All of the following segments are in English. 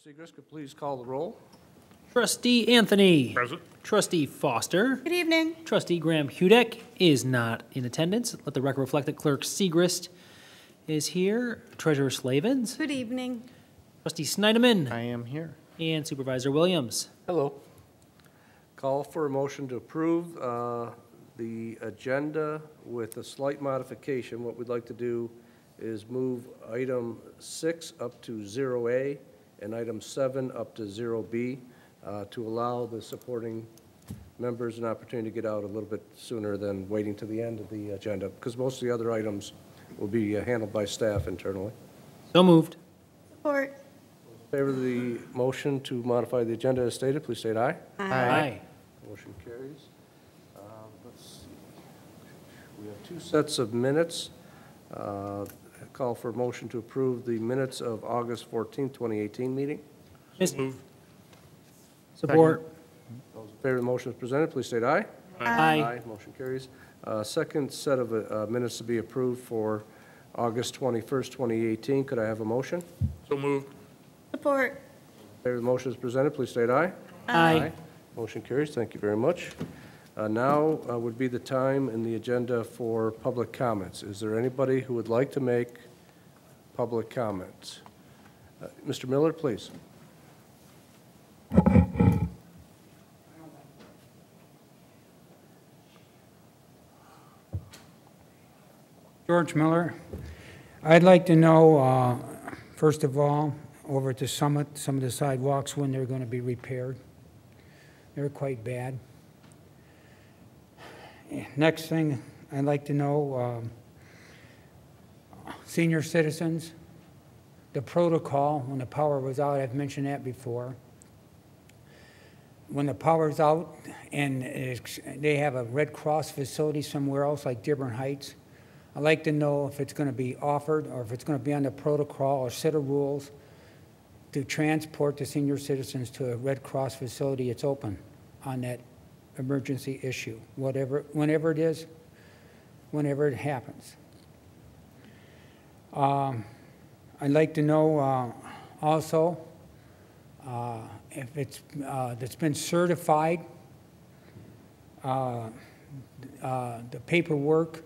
Segrist could please call the roll. Trustee Anthony. Present. Trustee Foster. Good evening. Trustee Graham Hudek is not in attendance. Let the record reflect that Clerk Segrist is here. Treasurer Slavens. Good evening. Trustee Snyderman. I am here. And Supervisor Williams. Hello. Call for a motion to approve the agenda with a slight modification. What we'd like to do is move item 6 up to 0A and item 7 up to 0B to allow the supporting members an opportunity to get out a little bit sooner than waiting to the end of the agenda, because most of the other items will be handled by staff internally. So moved. Support. In favor of the motion to modify the agenda as stated, please state aye. Aye. Motion carries. Let's see. We have 2 sets of minutes. Call for a motion to approve the minutes of August 14, 2018 meeting. Move. Support. Those in favor of the motion as presented, please state aye. Aye. Motion carries. Second set of minutes to be approved for August 21st, 2018. Could I have a motion? So moved. Support. In favor of the motion as presented, please state aye. Aye. Motion carries. Thank you very much. Now would be the time in the agenda for public comments. Is there anybody who would like to make public comments? Mr. Miller, please. George Miller. I'd like to know, first of all, over at the Summit, some of the sidewalks, when they're going to be repaired. They're quite bad. Next thing, I'd like to know, senior citizens, the protocol when the power was out. I've mentioned that before. When the power's out and they have a Red Cross facility somewhere else like Dearborn Heights, I'd like to know if it's going to be offered or if it's going to be on the protocol or set of rules to transport the senior citizens to a Red Cross facility. It's open on that emergency issue, whenever it is, whenever it happens. I'd like to know also if it's that's been certified, the paperwork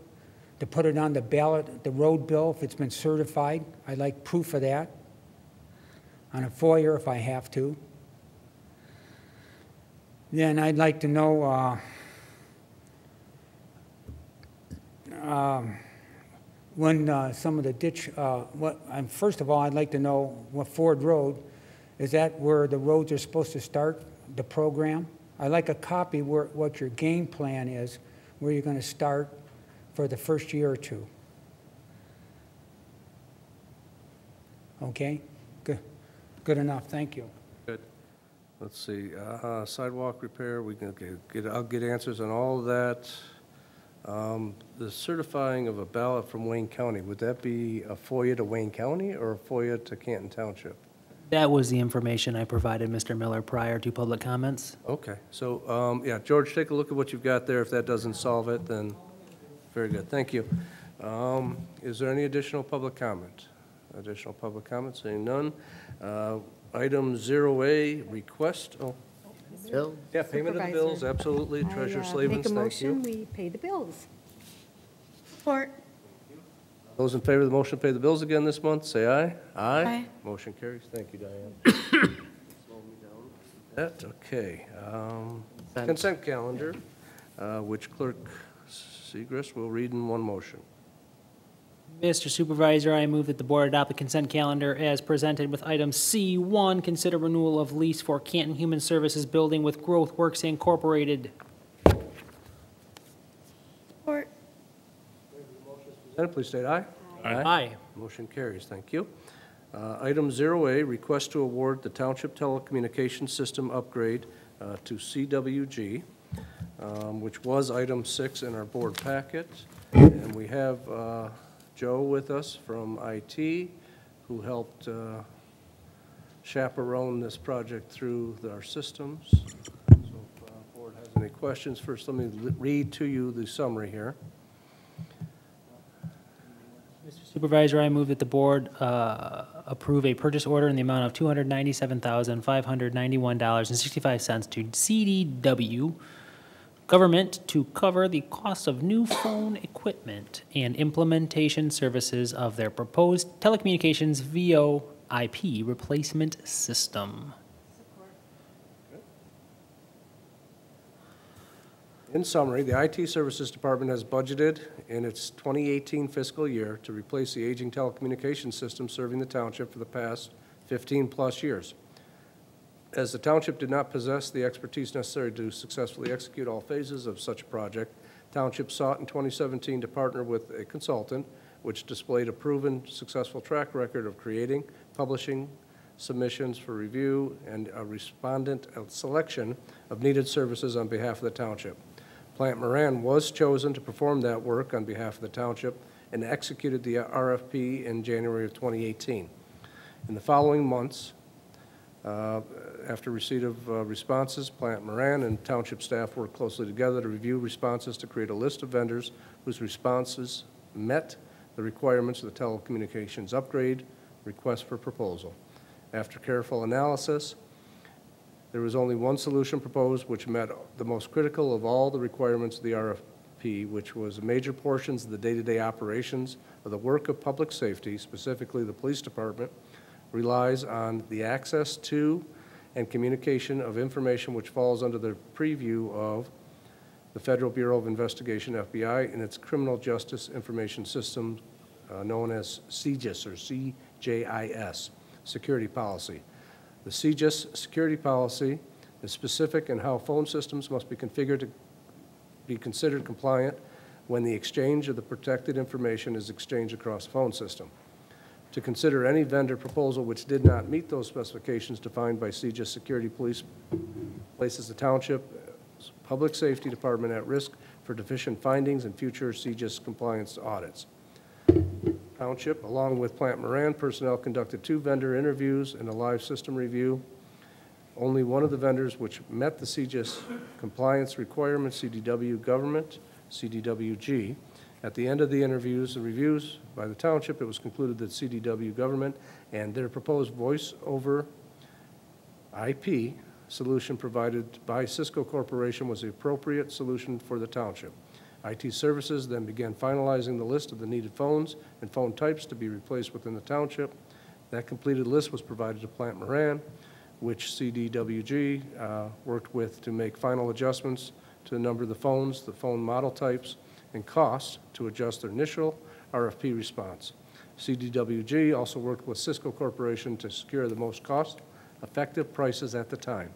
to put it on the ballot, the road bill, if it's been certified. I'd like proof of that on a FOIA if I have to. Then I'd like to know when some of the ditch, first of all, I'd like to know what Ford Road, is that where the roads are supposed to start, the program? I'd like a copy what your game plan is, where you're going to start for the first year or two. Okay? Good enough, thank you. Good. Let's see, sidewalk repair, we can I'll get answers on all of that. The certifying of a ballot from Wayne County, would that be a FOIA to Wayne County or a FOIA to Canton Township? That was the information I provided Mr. Miller prior to public comments. Okay, so, yeah, George, take a look at what you've got there. If that doesn't solve it, then very good, thank you. Is there any additional public comment? Additional public comment, saying none. Item 0A, request, Bill? yeah, payment of the bills, absolutely. Treasurer Slavens, thank you. Make a motion, we pay the bills. Support. Those in favor of the motion to pay the bills again this month, say aye. Aye. Motion carries. Thank you, Diane. Slow me down. That, okay. Consent calendar, which Clerk Segrist will read in one motion. Mr. Supervisor, I move that the board adopt the consent calendar as presented with item C1, consider renewal of lease for Canton Human Services Building with Growth Works Incorporated. Support. Please state aye. Aye. Motion carries. Thank you. Item 0A, request to award the Township Telecommunications System upgrade to CWG, which was item 6 in our board packet. And we have Joe with us from IT, who helped chaperone this project through our systems. So if the board has any questions, first let me read to you the summary here. Mr. Supervisor, I move that the board approve a purchase order in the amount of $297,591.65 to CDW Government to cover the cost of new phone equipment and implementation services of their proposed telecommunications VoIP replacement system. In summary, the IT Services Department has budgeted in its 2018 fiscal year to replace the aging telecommunications system serving the township for the past 15-plus years. As the township did not possess the expertise necessary to successfully execute all phases of such a project, township sought in 2017 to partner with a consultant which displayed a proven successful track record of creating, publishing submissions for review, and a respondent selection of needed services on behalf of the township. Plant Moran was chosen to perform that work on behalf of the township and executed the RFP in January of 2018. In the following months, after receipt of responses, Plant Moran and township staff worked closely together to review responses to create a list of vendors whose responses met the requirements of the telecommunications upgrade request for proposal. After careful analysis, there was only one solution proposed which met the most critical of all the requirements of the RFP, which was major portions of the day-to-day operations of the work of public safety, specifically the police department, relies on the access to and communication of information which falls under the purview of the Federal Bureau of Investigation, FBI, and its Criminal Justice Information System, known as CJIS or CJIS, security policy. The CJIS security policy is specific in how phone systems must be configured to be considered compliant when the exchange of the protected information is exchanged across the phone system. To consider any vendor proposal which did not meet those specifications defined by CJIS Security Police places the township public safety department at risk for deficient findings in future CJIS compliance audits. Township, along with Plant Moran, personnel conducted 2 vendor interviews and a live system review. Only one of the vendors which met the CJIS compliance requirements, CDW Government, CDWG. At the end of the interviews and reviews by the township, it was concluded that CDW Government and their proposed voice over IP solution provided by Cisco Corporation was the appropriate solution for the township. IT Services then began finalizing the list of the needed phones and phone types to be replaced within the township. That completed list was provided to Plant Moran, which CDWG worked with to make final adjustments to the number of the phones, the phone model types, and costs to adjust their initial RFP response. CDWG also worked with Cisco Corporation to secure the most cost-effective prices at the time.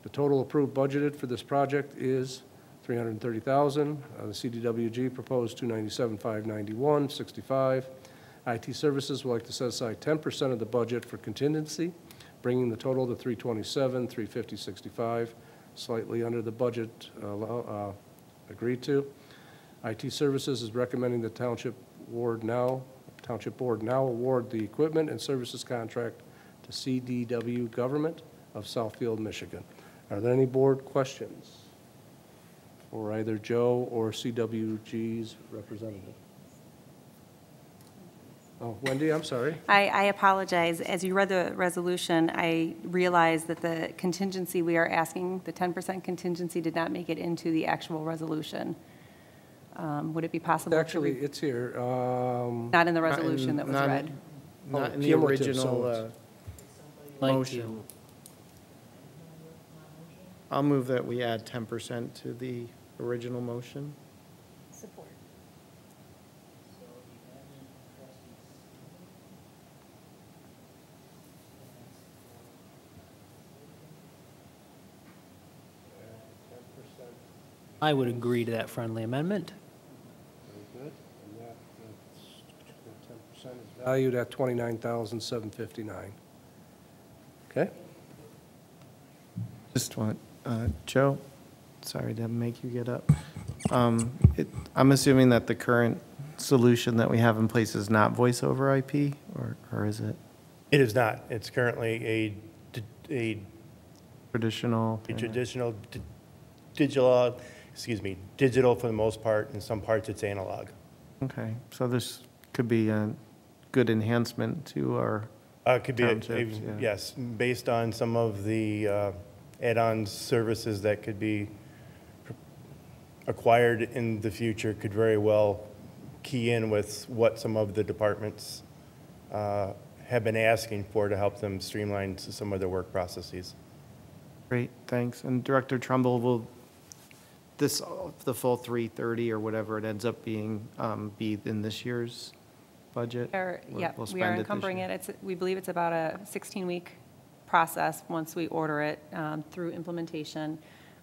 The total approved budgeted for this project is $330,000. The CDWG proposed $297,591.65. IT Services would like to set aside 10% of the budget for contingency, bringing the total to $327,350.65, slightly under the budget agreed to. IT Services is recommending the Township Board now award the equipment and services contract to CDW Government of Southfield, Michigan. Are there any board questions for either Joe or CWG's representative? Oh, Wendy, I'm sorry. I apologize. As you read the resolution, I realized that the contingency we are asking, the 10% contingency, did not make it into the actual resolution. Would it be possible to Actually, it's here. not in the resolution that was read? Not in the cumulative, original so Like motion. I'll move that we add 10% to the original motion. Support. I would agree to that friendly amendment. Very good. And that's 10% is valued at $29,759. Okay? Just want, Joe, sorry to make you get up. I'm assuming that the current solution that we have in place is not voice over IP, or is it It is not. It's currently a traditional? traditional digital for the most part. In some parts, it's analog. Okay, so this could be good enhancement to our Could be, townships, yeah. yes, based on some of the add-on services that could be acquired in the future, could very well key in with what some of the departments have been asking for to help them streamline some of their work processes. Great, thanks. And Director Trumbull, will this, the full 330 or whatever it ends up being, be in this year's budget? Yeah, We'll we are spend it this encumbering year? it. We believe it's about a 16-week process once we order it through implementation.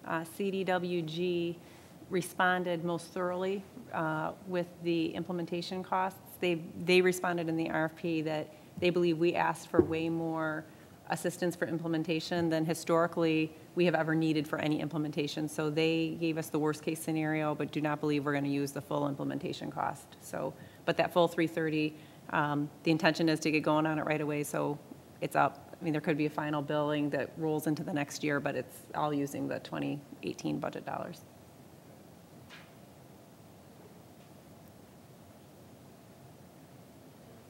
CDWG responded most thoroughly with the implementation costs. They responded in the RFP that they believe we asked for way more assistance for implementation than historically we have ever needed for any implementation. So they gave us the worst-case scenario, but do not believe we're going to use the full implementation cost. So, but that full 330, the intention is to get going on it right away, so it's up. I mean, there could be a final billing that rolls into the next year, but it's all using the 2018 budget dollars.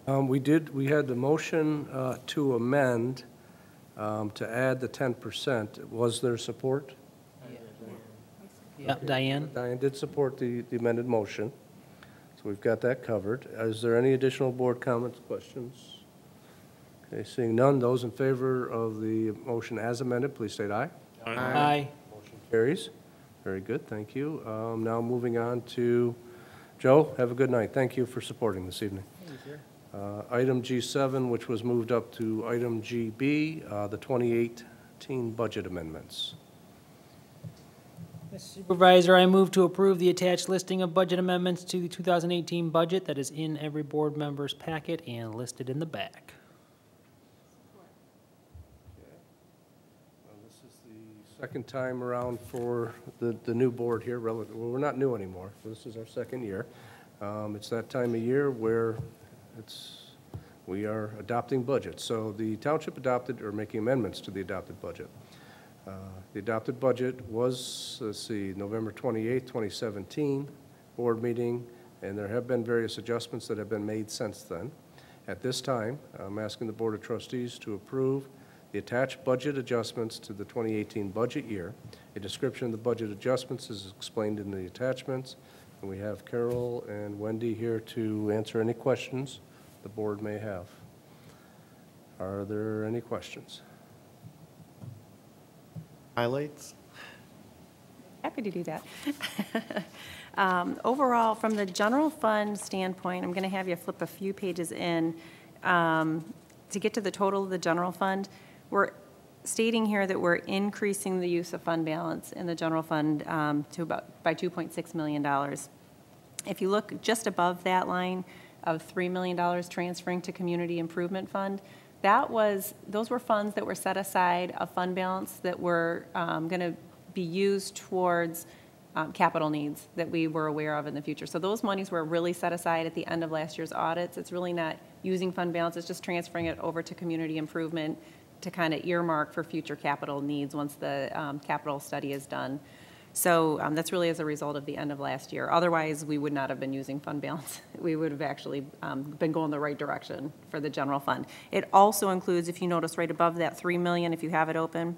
We had the motion to amend to add the 10%. Was there support? Yep, Diane? Diane did support the amended motion, so we've got that covered. Is there any additional board comments, questions? Okay, seeing none, those in favor of the motion as amended, please state aye. Aye. Motion carries. Very good, thank you. Now moving on to, Joe, have a good night. Thank you for supporting this evening. Item G7, which was moved up to item GB, the 2018 budget amendments. Mr. Supervisor, I move to approve the attached listing of budget amendments to the 2018 budget that is in every board member's packet and listed in the back. This is the second time around for the new board here. Well, we're not new anymore. This is our second year. It's that time of year where we are adopting budgets. So the township adopted, or making amendments to the adopted budget. The adopted budget was, let's see, November 28th, 2017, board meeting, and there have been various adjustments that have been made since then. At this time, I'm asking the Board of Trustees to approve the attached budget adjustments to the 2018 budget year. A description of the budget adjustments is explained in the attachments, and we have Carol and Wendy here to answer any questions the board may have. Are there any questions? Highlights? Happy to do that. Overall, from the general fund standpoint, I'm going to have you flip a few pages in to get to the total of the general fund. We're stating here that we're increasing the use of fund balance in the general fund to by $2.6 million. If you look just above that line of $3 million transferring to Community Improvement Fund, those were funds that were set aside of fund balance that were going to be used towards capital needs that we were aware of in the future. So those monies were really set aside at the end of last year's audits. It's really not using fund balance, it's just transferring it over to community improvement to kind of earmark for future capital needs once the capital study is done. So that's really as a result of the end of last year. Otherwise, we would not have been using fund balance. We would have actually been going the right direction for the general fund. It also includes, if you notice right above that $3 million, if you have it open,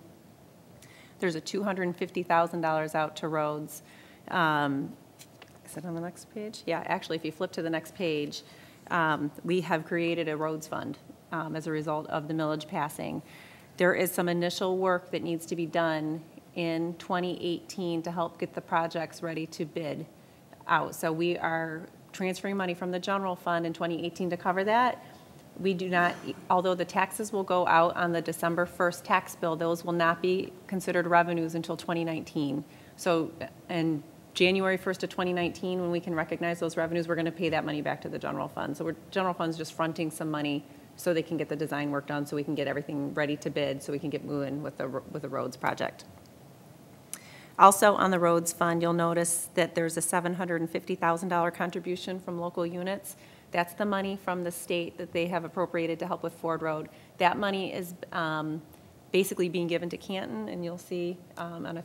there's a $250,000 out to roads. Is it on the next page? Yeah, actually, if you flip to the next page, we have created a roads fund as a result of the millage passing. There is some initial work that needs to be done in 2018 to help get the projects ready to bid out. So we are transferring money from the general fund in 2018 to cover that. We do not, although the taxes will go out on the December 1st tax bill, those will not be considered revenues until 2019. So, and January 1st of 2019, when we can recognize those revenues, we're going to pay that money back to the general fund. So general fund's just fronting some money so they can get the design work done, so we can get everything ready to bid, so we can get moving with the roads project. Also on the roads fund, you'll notice that there's a $750,000 contribution from local units. That's the money from the state that they have appropriated to help with Ford Road. That money is basically being given to Canton, and you'll see on a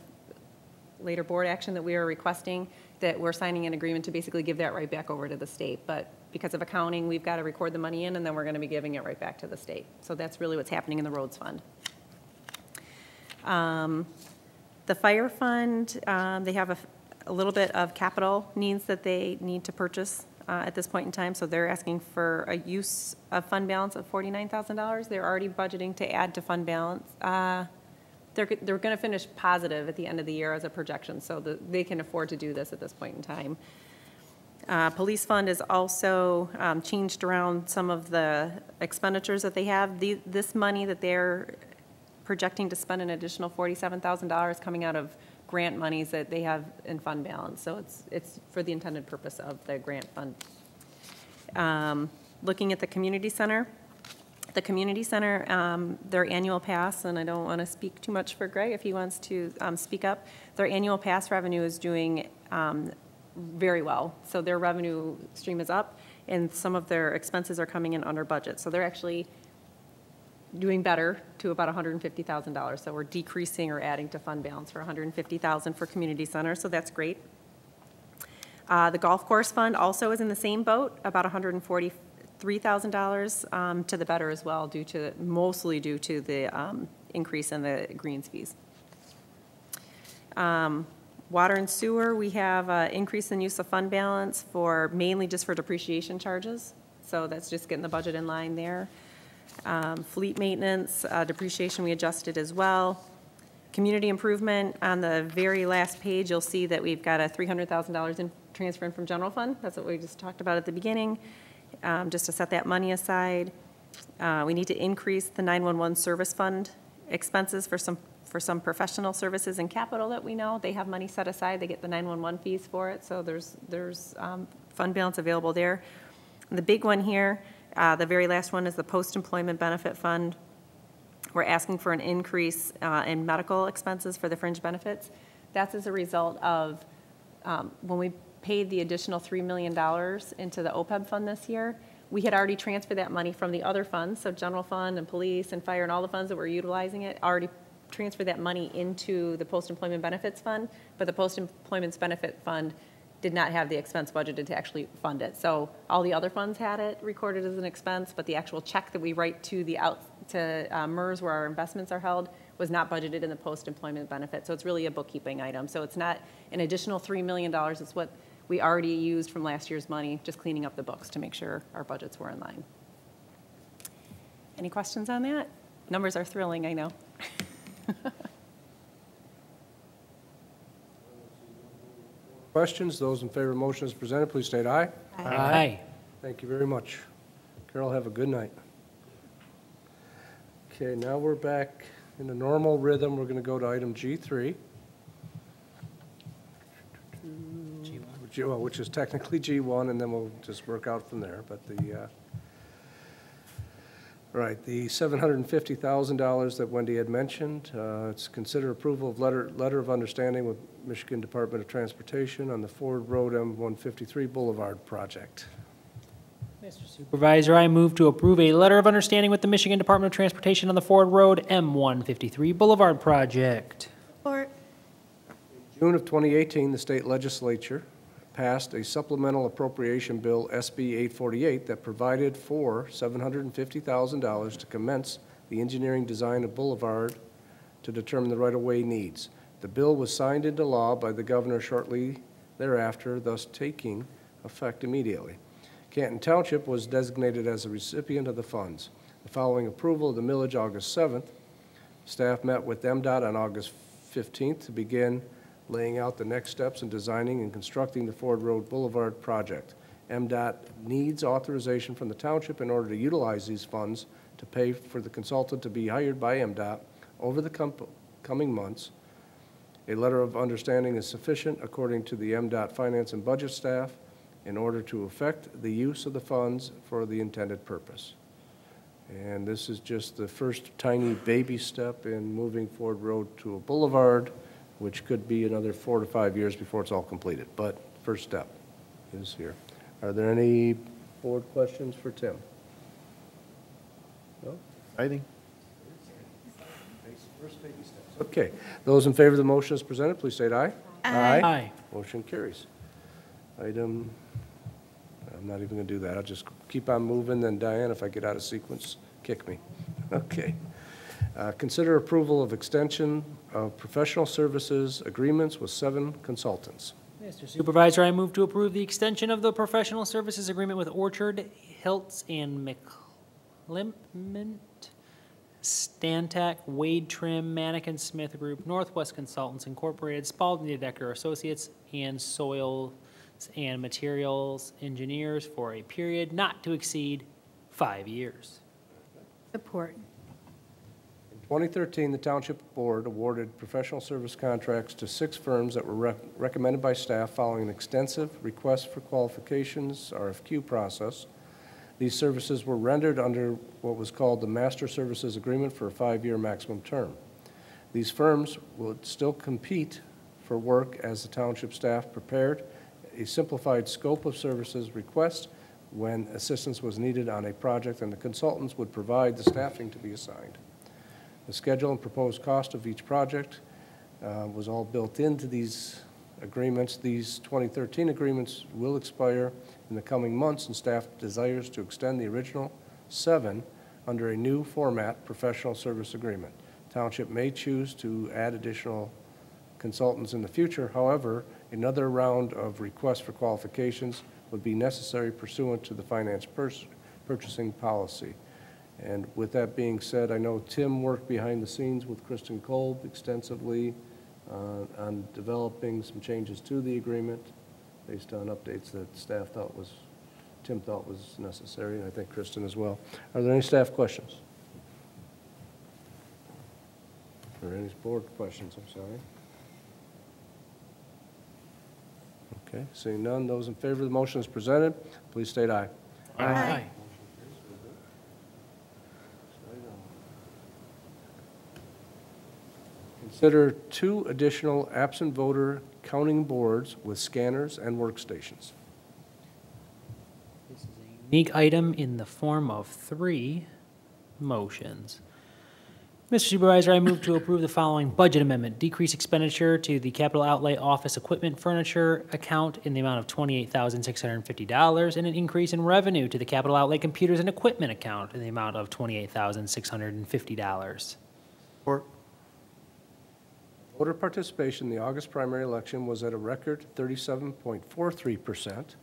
later board action that we are requesting that we're signing an agreement to basically give that right back over to the state. But because of accounting, we've got to record the money in, and then we're going to be giving it right back to the state. So that's really what's happening in the roads fund. The fire fund, they have a little bit of capital needs that they need to purchase at this point in time, so they're asking for a use of fund balance of $49,000. They're already budgeting to add to fund balance. They're going to finish positive at the end of the year as a projection, so they can afford to do this at this point in time. Police fund is also changed around some of the expenditures that they have. This money that they're projecting to spend an additional $47,000 coming out of grant monies that they have in fund balance. So it's for the intended purpose of the grant fund. Looking at the community center, their annual pass, and I don't want to speak too much for Greg if he wants to speak up, their annual pass revenue is doing very well. So their revenue stream is up, and some of their expenses are coming in under budget. So they're actually doing better to about $150,000. So we're decreasing or adding to fund balance for $150,000 for community center, so that's great. The golf course fund also is in the same boat, about $143,000 to the better as well, mostly due to the increase in the greens fees. Water and sewer, we have increase in use of fund balance for mainly just for depreciation charges. So that's just getting the budget in line there. Fleet maintenance, depreciation we adjusted as well. Community improvement, on the very last page, you'll see that we've got a $300,000 in transfer in from general fund. That's what we just talked about at the beginning, just to set that money aside. We need to increase the 911 service fund expenses for some professional services and capital that we know. They have money set aside. They get the 911 fees for it, so there's fund balance available there. And the big one here, the very last one, is the post-employment benefit fund. We're asking for an increase in medical expenses for the fringe benefits. That's as a result of when we paid the additional $3 million into the OPEB fund this year, we had already transferred that money from the other funds, so general fund and police and fire and all the funds that were utilizing it, already transferred that money into the post-employment benefits fund, but the post-employment benefit fund did not have the expense budgeted to actually fund it. So all the other funds had it recorded as an expense, but the actual check that we write to MERS, where our investments are held, was not budgeted in the post-employment benefit. So it's really a bookkeeping item. So it's not an additional $3 million. It's what we already used from last year's money, just cleaning up the books to make sure our budgets were in line. Any questions on that? Numbers are thrilling, I know. Questions? Those in favor of the motion as presented, please state aye. Aye. Thank you very much. Carol, have a good night. Okay, now we're back in the normal rhythm. We're going to go to item G3. Which is technically G1, and then we'll just work out from there. But the $750,000 that Wendy had mentioned, it's consider approval of letter of understanding with Michigan Department of Transportation on the Ford Road M153 Boulevard project. Mr. Supervisor, I move to approve a letter of understanding with the Michigan Department of Transportation on the Ford Road M153 Boulevard project. Support. In June of 2018, the state legislature passed a supplemental appropriation bill, SB 848, that provided for $750,000 to commence the engineering design of Boulevard to determine the right-of-way needs. The bill was signed into law by the governor shortly thereafter, thus taking effect immediately. Canton Township was designated as a recipient of the funds. The following approval of the millage August 7th, staff met with MDOT on August 15th to begin laying out the next steps in designing and constructing the Ford Road Boulevard project. MDOT needs authorization from the township in order to utilize these funds to pay for the consultant to be hired by MDOT over the coming months. A letter of understanding is sufficient, according to the MDOT finance and budget staff, in order to effect the use of the funds for the intended purpose. And this is just the first tiny baby step in moving Ford Road to a boulevard, which could be another 4 to 5 years before it's all completed. But first step is here. Are there any board questions for Tim? No? Exciting. First baby steps. Okay. Those in favor of the motion as presented, please state aye. Aye. Motion carries. Item, I'm not even going to do that. I'll just keep on moving, then Diane, if I get out of sequence, kick me. Okay. Consider approval of extension of professional services agreements with 7 consultants. Mr. Supervisor, I move to approve the extension of the professional services agreement with Orchard, Hiltz, and McClimpment, Stantec, Wade Trim, Manikin Smith Group, Northwest Consultants Incorporated, Spalding Decker Associates, and Soils and Materials Engineers for a period not to exceed 5 years. Support. In 2013, the Township Board awarded professional service contracts to 6 firms that were recommended by staff following an extensive request for qualifications RFQ process. These services were rendered under what was called the Master Services Agreement for a 5-year maximum term. These firms would still compete for work as the township staff prepared a simplified scope of services request when assistance was needed on a project, and the consultants would provide the staffing to be assigned. The schedule and proposed cost of each project was all built into these agreements. These 2013 agreements will expire in the coming months, and staff desires to extend the original 7 under a new format professional service agreement. Township may choose to add additional consultants in the future. However, another round of requests for qualifications would be necessary pursuant to the finance purchasing policy. And with that being said, I know Tim worked behind the scenes with Kristen Kolb extensively on developing some changes to the agreement based on updates that staff thought was, Tim thought was necessary, and I think Kristen as well. Are there any staff questions? Or any board questions, I'm sorry. Okay, seeing none, those in favor of the motion as presented, please state aye. Aye. Consider 2 additional absent voter counting boards with scanners and workstations. This is a unique item in the form of 3 motions. Mr. Supervisor, I move to approve the following budget amendment. Decrease expenditure to the capital outlay office equipment furniture account in the amount of $28,650 and an increase in revenue to the capital outlay computers and equipment account in the amount of $28,650. Support. Voter participation in the August primary election was at a record 37.43%.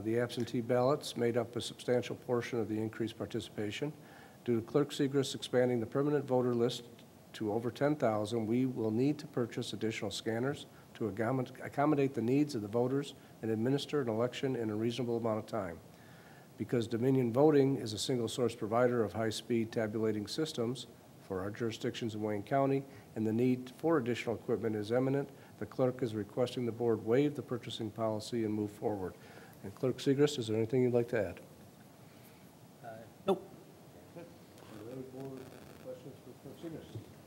The absentee ballots made up a substantial portion of the increased participation. Due to Clerk Segrist expanding the permanent voter list to over 10,000, we will need to purchase additional scanners to accommodate the needs of the voters and administer an election in a reasonable amount of time. Because Dominion Voting is a single-source provider of high-speed tabulating systems for our jurisdictions in Wayne County, and the need for additional equipment is imminent, the clerk is requesting the board waive the purchasing policy and move forward. And Clerk Segrist, is there anything you'd like to add? Nope.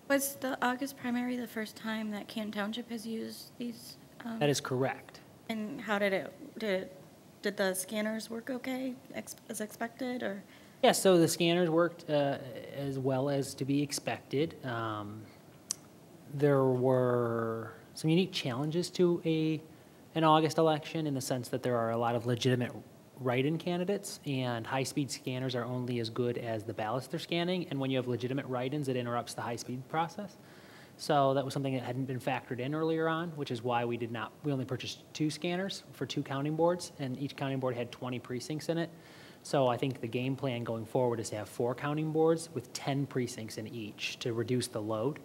Was the August primary the first time that Canton Township has used these? That is correct. And how did did the scanners work okay, as expected, or? Yeah, so the scanners worked as well as to be expected. There were some unique challenges to an August election in the sense that there are a lot of legitimate write-in candidates, and high-speed scanners are only as good as the ballots they're scanning, and when you have legitimate write-ins, it interrupts the high-speed process. So that was something that hadn't been factored in earlier on, which is why we only purchased 2 scanners for 2 counting boards, and each counting board had 20 precincts in it. So I think the game plan going forward is to have 4 counting boards with 10 precincts in each to reduce the load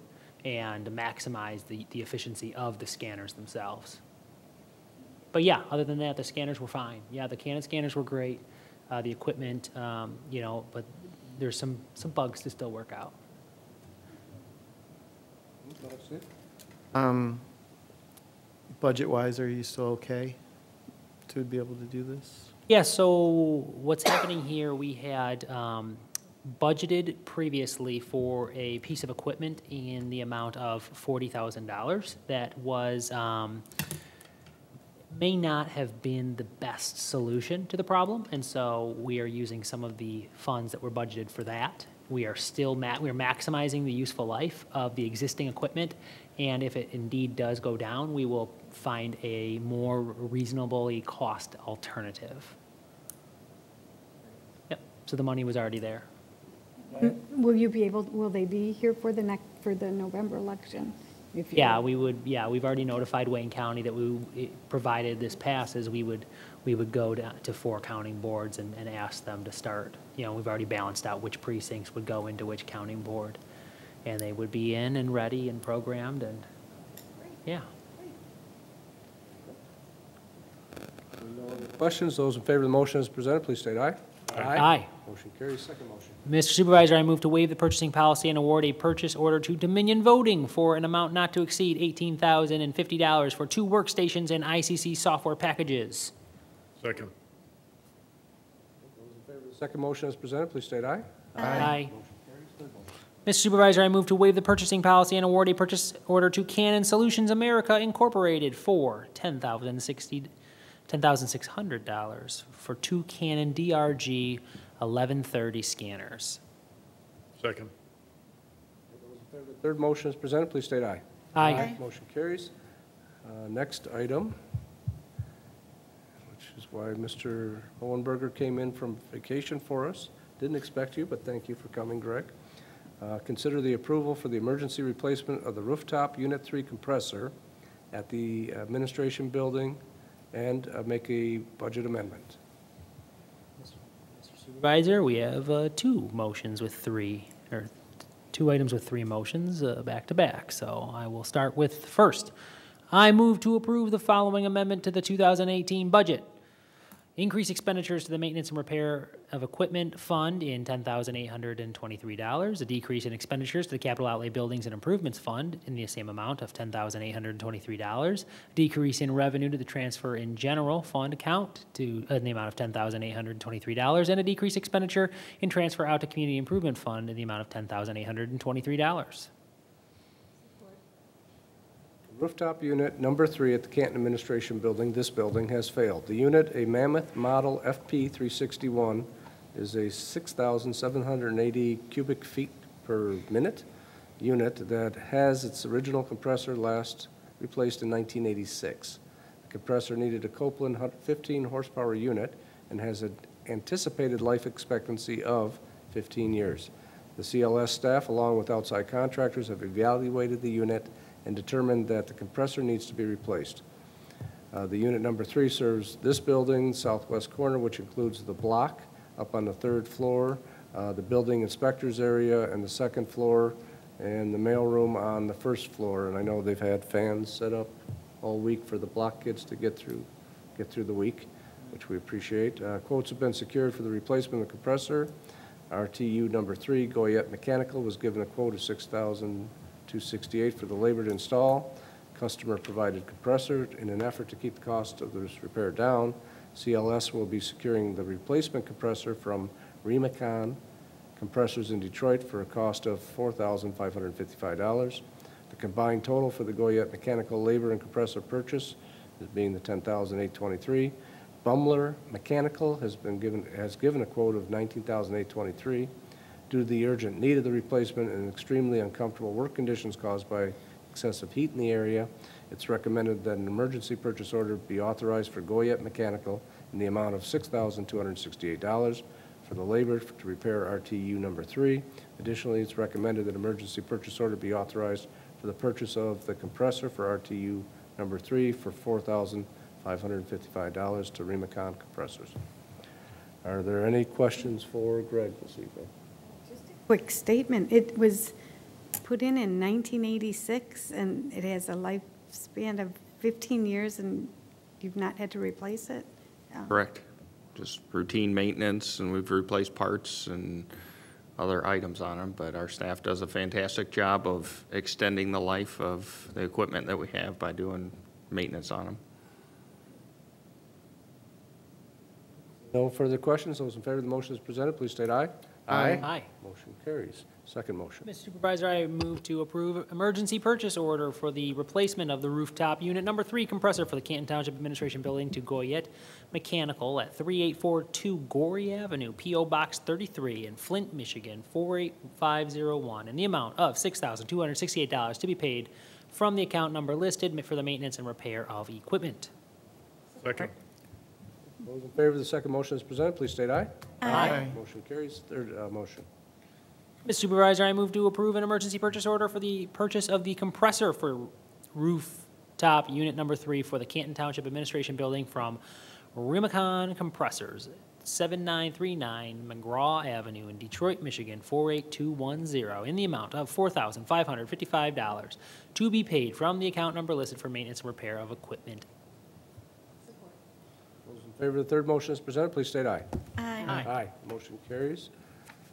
and maximize the efficiency of the scanners themselves. But yeah, other than that, the scanners were fine. Yeah, the Canon scanners were great. The equipment, but there's some bugs to still work out. Budget-wise, are you still okay to be able to do this? Yeah, so what's happening here, we had budgeted previously for a piece of equipment in the amount of $40,000 that was may not have been the best solution to the problem, and so we are using some of the funds that were budgeted for that. We are still we are maximizing the useful life of the existing equipment, and if it indeed does go down, we will find a more reasonably cost alternative. So the money was already there. Will you be able, will they be here for the November election? If you- Yeah, we've already notified Wayne County that provided this passes, we would go to 4 counting boards and ask them to start. You know, we've already balanced out which precincts would go into which counting board. And they would be in and ready and programmed and, yeah. Questions? Those in favor of the motion as presented, please state aye. Aye. Motion carries. Second motion. Mr. Supervisor, I move to waive the purchasing policy and award a purchase order to Dominion Voting for an amount not to exceed $18,050 for 2 workstations and ICC software packages. Second. The second motion as presented, please state aye. Aye. Mr. Supervisor, I move to waive the purchasing policy and award a purchase order to Canon Solutions America Incorporated for $10,600 for 2 Canon DRG 1130 scanners. Second. The third motion is presented, please state aye. Aye. Motion carries. Next item, which is why Mr. Hohenberger came in from vacation for us. Didn't expect you, but thank you for coming, Greg. Consider the approval for the emergency replacement of the rooftop Unit 3 compressor at the administration building and make a budget amendment. Supervisor, we have 2 motions with 3, or 2 items with 3 motions back to back. So I will start with first. I move to approve the following amendment to the 2018 budget. Increase expenditures to the maintenance and repair of equipment fund in $10,823. A decrease in expenditures to the capital outlay buildings and improvements fund in the same amount of $10,823. Decrease in revenue to the transfer in general fund account in the amount of $10,823. And a decrease expenditure in transfer out to community improvement fund in the amount of $10,823. Rooftop unit number 3 at the Canton Administration Building, this building, has failed. The unit, a Mammoth Model FP361, is a 6,780 cubic feet per minute unit that has its original compressor last replaced in 1986. The compressor needed a Copeland 15 horsepower unit and has an anticipated life expectancy of 15 years. The CLS staff, along with outside contractors, have evaluated the unit and determined that the compressor needs to be replaced. The unit number 3 serves this building, southwest corner, which includes the block up on the 3rd floor, the building inspector's area and the 2nd floor, and the mailroom on the 1st floor. And I know they've had fans set up all week for the block kids to get through the week, which we appreciate. Quotes have been secured for the replacement of the compressor. RTU number 3, Goyette Mechanical, was given a quote of $6,268 for the labor to install. Customer provided compressor. In an effort to keep the cost of this repair down, CLS will be securing the replacement compressor from Remicon Compressors in Detroit for a cost of $4,555. The combined total for the Goyette Mechanical labor and compressor purchase is being the $10,823. Bumler Mechanical has given a quote of $19,823. Due to the urgent need of the replacement and extremely uncomfortable work conditions caused by excessive heat in the area, it's recommended that an emergency purchase order be authorized for Goyette Mechanical in the amount of $6,268 for the labor to repair RTU number 3. Additionally, it's recommended that emergency purchase order be authorized for the purchase of the compressor for RTU number 3 for $4,555 to Remicon Compressors. Are there any questions for Greg this evening? Quick statement. It was put in 1986, and it has a lifespan of 15 years, and you've not had to replace it? Correct. Just routine maintenance, and we've replaced parts and other items on them, but our staff does a fantastic job of extending the life of the equipment that we have by doing maintenance on them. No further questions. Those in favor of the motion as presented, please state aye. Aye. Motion carries. Second motion. Mr. Supervisor, I move to approve emergency purchase order for the replacement of the rooftop unit number 3 compressor for the Canton Township Administration Building to Goyette Mechanical at 3842 Gorey Avenue, P.O. Box 33 in Flint, Michigan, 48501, in the amount of $6,268 to be paid from the account number listed for the maintenance and repair of equipment. Second. Those in favor of the second motion as presented, please state aye. Aye. Motion carries. Third motion. Mr. Supervisor, I move to approve an emergency purchase order for the purchase of the compressor for rooftop unit number 3 for the Canton Township Administration Building from Rimacon Compressors, 7939 McGraw Avenue in Detroit, Michigan, 48210, in the amount of $4,555 to be paid from the account number listed for maintenance and repair of equipment. Those in favor of the third motion as presented, please state aye. Aye. Aye. Motion carries.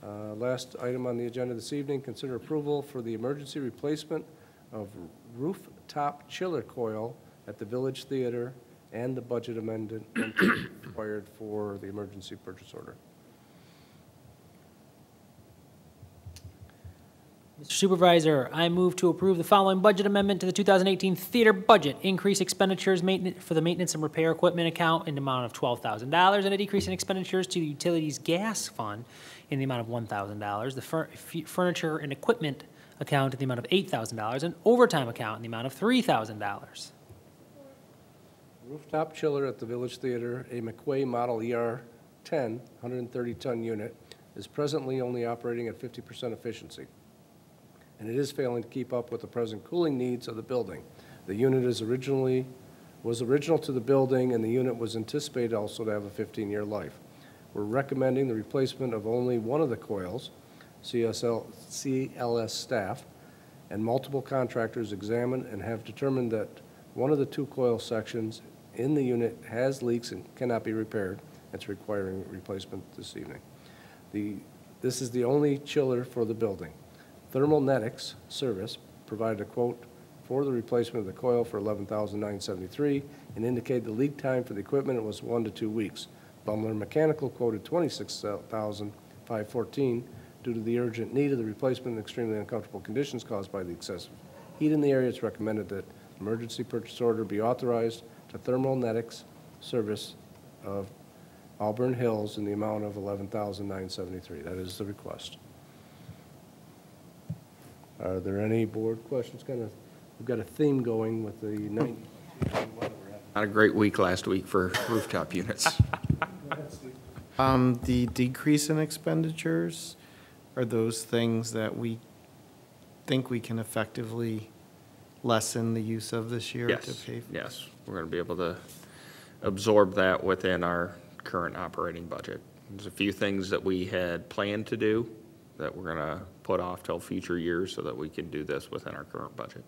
Last item on the agenda this evening, consider approval for the emergency replacement of rooftop chiller coil at the Village Theater and the budget amendment required for the emergency purchase order. Mr. Supervisor, I move to approve the following budget amendment to the 2018 theater budget. Increase expenditures for the maintenance and repair equipment account in the amount of $12,000 and a decrease in expenditures to the utilities gas fund in the amount of $1,000. The furniture and equipment account in the amount of $8,000 and overtime account in the amount of $3,000. Rooftop chiller at the Village Theater, a McQuay Model ER-10 130-ton unit, is presently only operating at 50% efficiency, and it is failing to keep up with the present cooling needs of the building. The unit was original to the building, and the unit was anticipated also to have a 15-year life. We're recommending the replacement of only one of the coils. CLS staff and multiple contractors examined and have determined that one of the 2 coil sections in the unit has leaks and cannot be repaired. It's requiring replacement this evening. This is the only chiller for the building. Thermalnetics Service provided a quote for the replacement of the coil for $11,973 and indicated the lead time for the equipment was 1 to 2 weeks. Bumler Mechanical quoted $26,514 due to the urgent need of the replacement and extremely uncomfortable conditions caused by the excessive heat in the area. It's recommended that emergency purchase order be authorized to Thermalnetics Service of Auburn Hills in the amount of $11,973. That is the request. Are there any board questions? We've got a theme going with the 90. Not a great week last week for rooftop units. The decrease in expenditures, are those things that we think we can effectively lessen the use of this year to Yes, pay? yes. We're going to be able to absorb that within our current operating budget. There's a few things that we had planned to do that we're going to put off till future years so that we can do this within our current budget.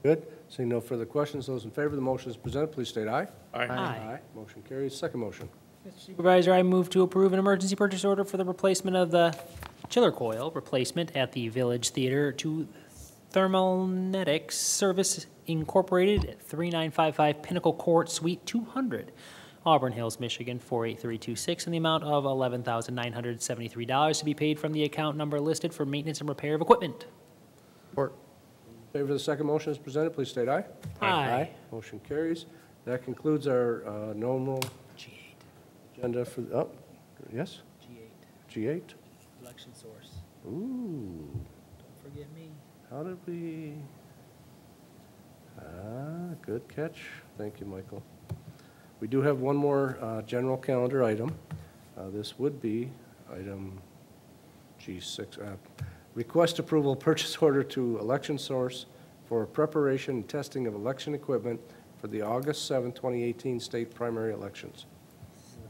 Good. Seeing no further questions, those in favor of the motion as presented, please state aye. Aye. Aye. Motion carries. Second motion. Mr. Supervisor, I move to approve an emergency purchase order for the replacement of the chiller coil replacement at the Village Theater to Thermalnetics Service Incorporated at 3955 Pinnacle Court, Suite 200, Auburn Hills, Michigan, 48326, in the amount of $11,973 to be paid from the account number listed for maintenance and repair of equipment. Support. In favor of the second motion as presented, please state aye. Aye. Motion carries. That concludes our normal G8. agenda for, yes? G8. G8? Election source. Ooh, Don't forget me. how did we? Good catch. Thank you, Michael. We do have one more general calendar item. This would be item G6. Request approval purchase order to Election Source for preparation and testing of election equipment for the August 7, 2018 state primary elections.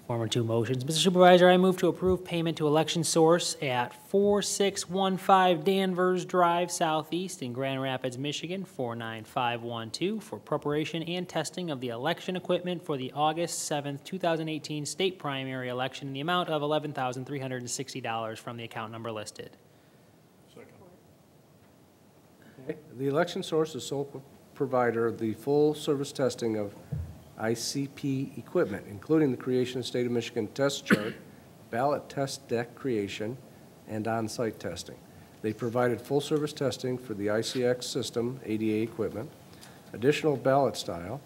Former 2 motions. Mr. Supervisor, I move to approve payment to Election Source at 4615 Danvers Drive Southeast in Grand Rapids, Michigan, 49512 for preparation and testing of the election equipment for the August 7th, 2018 state primary election in the amount of $11,360 from the account number listed. Okay. The Election Source is sole provider of the full service testing of ICP equipment, including the creation of State of Michigan test chart, ballot test deck creation, and on-site testing. They provided full-service testing for the ICX system, ADA equipment, additional ballot style.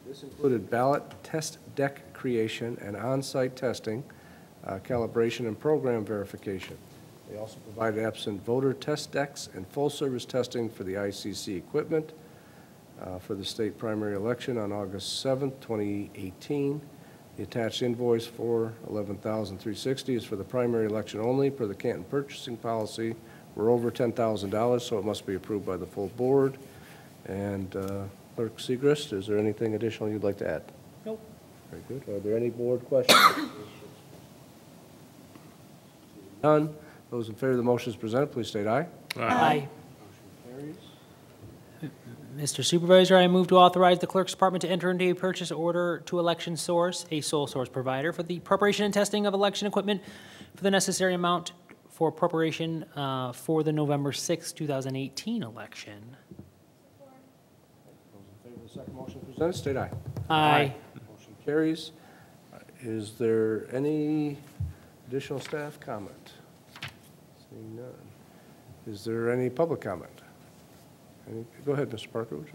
This included ballot test deck creation and on-site testing, calibration, and program verification. They also provided absent voter test decks and full-service testing for the ICC equipment, for the state primary election on August 7th, 2018. The attached invoice for $11,360 is for the primary election only per the Canton purchasing policy. We're over $10,000, so it must be approved by the full board. And Clerk Segrist, is there anything additional you'd like to add? Nope. Very good. Are there any board questions? None. Those in favor of the motion as presented, please state aye. Aye. Mr. Supervisor, I move to authorize the Clerk's Department to enter into a purchase order to Election Source, a sole source provider, for the preparation and testing of election equipment for the necessary amount for preparation for the November 6, 2018 election. Those in favor of the second motion presented, state aye. Aye. Motion carries. Is there any additional staff comment? Seeing none. Is there any public comment? Go ahead, Mr. Parker, would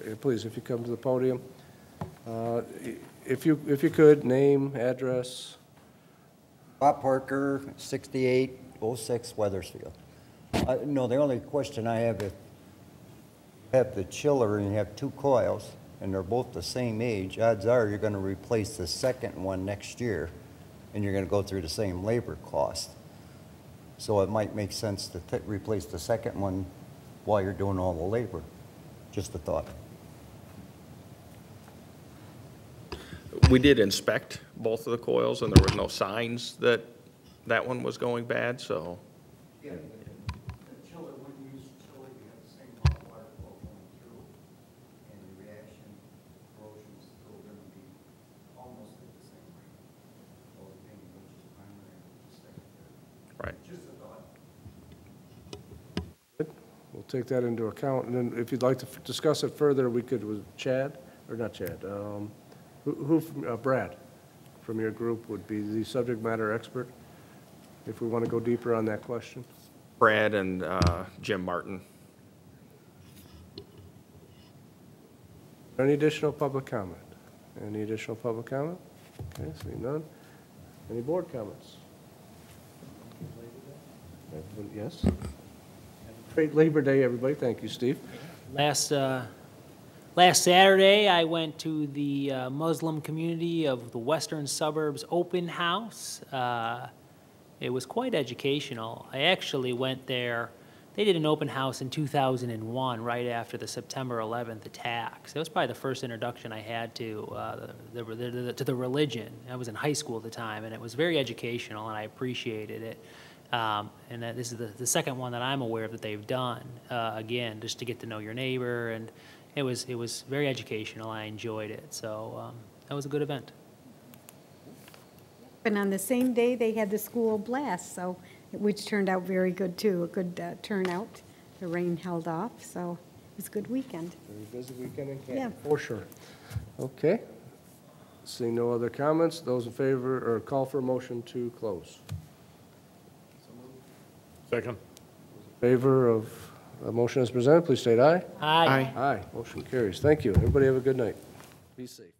you? Please, if you come to the podium. If you could, name, address. Bob Parker, 6806 Weathersfield. No, the only question I have, if you have the chiller and you have two coils, and they're both the same age, odds are you're going to replace the second one next year, and you're going to go through the same labor cost. So it might make sense to replace the second one while you're doing all the labor. Just a thought. We did inspect both of the coils, and there was no signs that that one was going bad, so. Yeah, the chiller, when you use the chiller, you have the same amount of water flow going through, and the reaction, corrosion is still going to be almost at the same rate. All depending which is primary and which is secondary. Right. Just a thought. Good. We'll take that into account, and then if you'd like to discuss it further, we could with Chad, or not Chad, Brad from your group would be the subject matter expert, if we want to go deeper on that question. Brad and Jim Martin. Any additional public comment? Any additional public comment? Okay, seeing none. Any board comments? Yes? Great Labor Day, everybody. Thank you, Steve. Last Saturday, I went to the Muslim community of the Western Suburbs Open House. It was quite educational. I actually went there. They did an open house in 2001, right after the September 11th attacks. It was probably the first introduction I had to the religion. I was in high school at the time, and it was very educational, and I appreciated it. And that this is the second one that I'm aware of that they've done. Again, just to get to know your neighbor, and it was very educational. I enjoyed it, so that was a good event. And on the same day, they had the school blast, so, which turned out very good, too, a good turnout. The rain held off, so it was a good weekend. Very busy weekend in Canton. Yeah. For sure. Okay. Seeing no other comments, those in favor, or call for a motion to close. Second. In favor of the motion as presented, please state aye. Aye. Aye. Motion carries. Thank you. Everybody have a good night. Be safe.